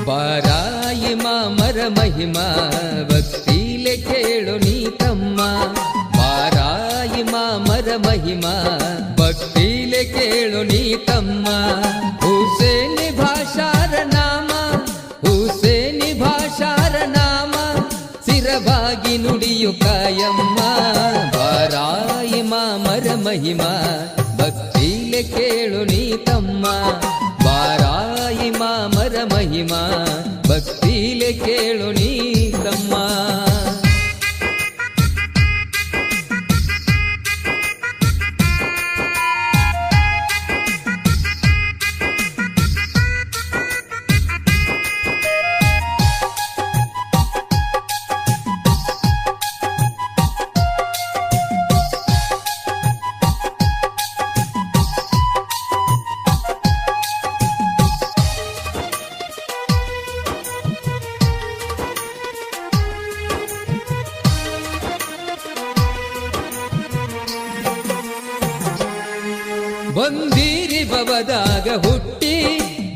ಬಾರಾಯಿ ಮಾಮರ ಮಹಿಮಾ ಭಕ್ತಿಲೆ ಕೇಳು ನೀ ತಮ್ಮ. ಬಾರಾಯಿ ಮಾಮರ ಮಹಿಮಾ ಭಕ್ತಿಲೆ ಕೇಳು ನೀ ತಮ್ಮ. ಹುಸೇನಿ ಭಾಷಾರ ನಾಮ, ಹುಸೇನಿ ಭಾಷಾರ ನಾಮ, ಸಿರವಾಗಿ ನುಡಿಯು ಕಾಯಮ್ಮ. ಬಾರಾಯಿ ಮಾಮರ ಮಹಿಮಾ ಭಕ್ತಿಲೆ ಕೇಳು ನೀ ತಮ್ಮ. ಬಾರಾಯಿ ಮಾಮರ ಮಹಿಮಾ ಭಕ್ತಿಲೆ ಕೇಳು ನೀ ತಮ್ಮ. ಬಂದೀರಿ ಬವದಾಗ ಹುಟ್ಟಿ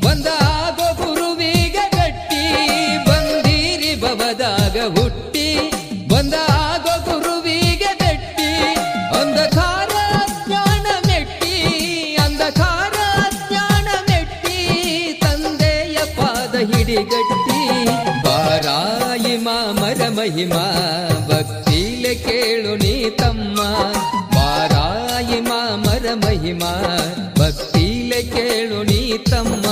ಬಂದಾಗೋ ಗುರುವಿಗ ಗಟ್ಟಿ. ಬಂದೀರಿ ಬವದಾಗ ಹುಟ್ಟಿ ಬಂದಾಗೋ ಗುರುವಿಗ ಗಟ್ಟಿ. ಅಂಧಕಾರ ಜ್ಞಾನ ಮೆಟ್ಟಿ, ಅಂಧಕಾರ ಜ್ಞಾನ ಮೆಟ್ಟಿ, ತಂದೆಯ ಪಾದ ಹಿಡಿಗಟ್ಟಿ. ಬಾರಾಯಿ ಮಾಮರ ಮಹಿಮಾ ಭಕ್ತಿಲೆ ಕೇಳು ನೀ ತಮ್ಮ. ಬಾರಾಯಿ ಮಾಮರ ಮಹಿಮಾ ಭಕ್ತಿಲೆ ಕೇಳು ನೀ ತಮ್ಮ.